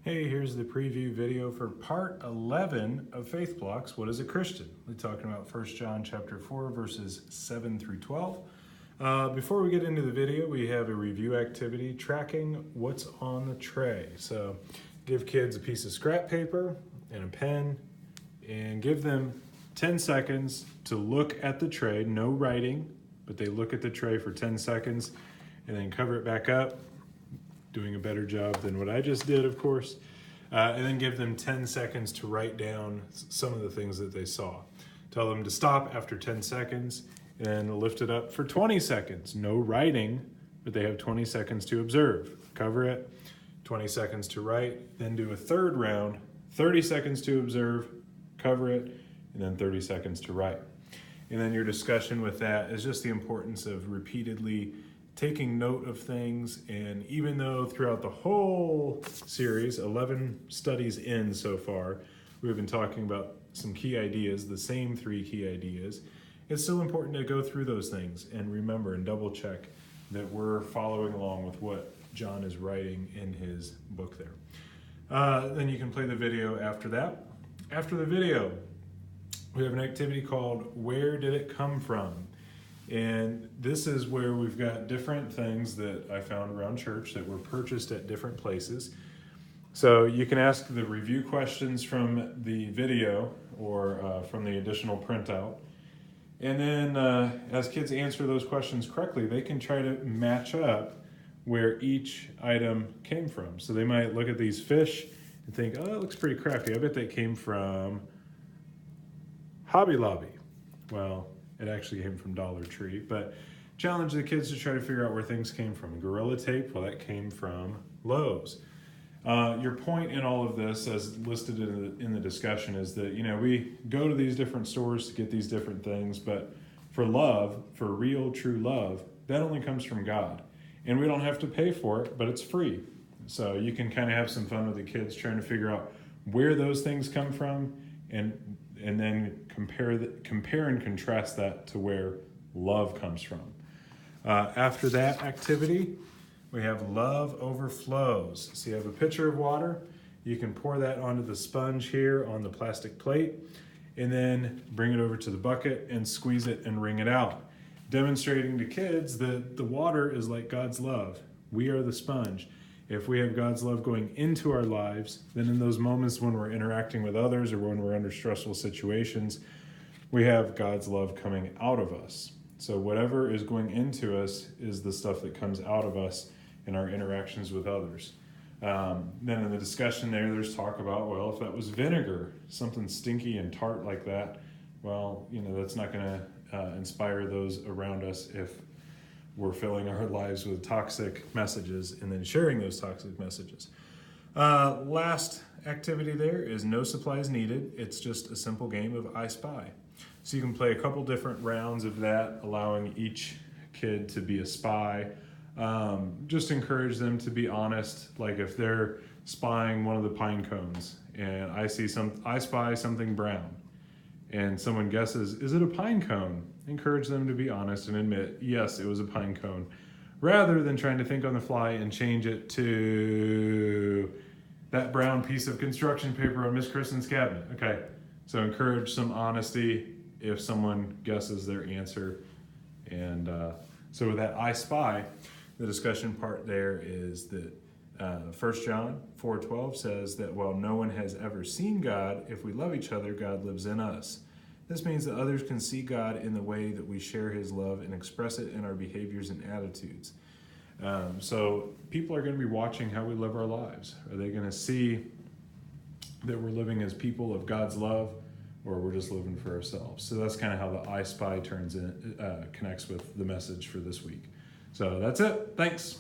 Hey, here's the preview video for part 11 of FaithBlox, What is a Christian? We're talking about 1 John chapter 4, verses 7 through 12. Before we get into the video, we have a review activity tracking what's on the tray. So give kids a piece of scrap paper and a pen and give them 10 seconds to look at the tray, no writing, but they look at the tray for 10 seconds and then cover it back up. Doing a better job than what I just did, of course, and then give them 10 seconds to write down some of the things that they saw. Tell them to stop after 10 seconds and lift it up for 20 seconds. No writing, but they have 20 seconds to observe. Cover it, 20 seconds to write, then do a third round, 30 seconds to observe, cover it, and then 30 seconds to write. And then your discussion with that is just the importance of repeatedly taking note of things. And even though throughout the whole series, 11 studies in so far, we've been talking about some key ideas, the same 3 key ideas, it's still important to go through those things and remember and double check that we're following along with what John is writing in his book there. Then you can play the video after that. After the video, we have an activity called Where Did It Come From? And this is where we've got different things that I found around church that were purchased at different places. So you can ask the review questions from the video or from the additional printout. And then as kids answer those questions correctly, they can try to match up where each item came from. So they might look at these fish and think, oh, that looks pretty crappy. I bet they came from Hobby Lobby. Well, it actually came from Dollar Tree, but challenge the kids to try to figure out where things came from. Gorilla Tape, well, that came from Lowe's. Your point in all of this, as listed in the discussion, is that, we go to these different stores to get these different things, but for love, for real, true love, that only comes from God. And we don't have to pay for it, but it's free. So you can kind of have some fun with the kids trying to figure out where those things come from and then compare and contrast that to where love comes from. After that activity, we have love overflows. So you have a pitcher of water. You can pour that onto the sponge here on the plastic plate, and then bring it over to the bucket and squeeze it and wring it out, demonstrating to kids that the water is like God's love. We are the sponge. If we have God's love going into our lives, then in those moments when we're interacting with others or when we're under stressful situations, we have God's love coming out of us. So whatever is going into us is the stuff that comes out of us in our interactions with others. Then in the discussion there's talk about, well, if that was vinegar, something stinky and tart like that, well, that's not going to inspire those around us if we're filling our lives with toxic messages and then sharing those toxic messages. Last activity there is no supplies needed. It's just a simple game of I Spy. So you can play a couple different rounds of that, allowing each kid to be a spy. Just encourage them to be honest. Like if they're spying one of the pine cones and I spy something brown and someone guesses, is it a pine cone? Encourage them to be honest and admit, yes, it was a pine cone, rather than trying to think on the fly and change it to that brown piece of construction paper on Miss Kristen's cabinet. Okay, so encourage some honesty if someone guesses their answer. And so with that I Spy, the discussion part there is that 1 John 4:12 says that while no one has ever seen God, if we love each other, God lives in us. This means that others can see God in the way that we share his love and express it in our behaviors and attitudes. So people are going to be watching how we live our lives. Are they going to see that we're living as people of God's love, or we're just living for ourselves? So that's kind of how the I Spy connects with the message for this week. So that's it. Thanks.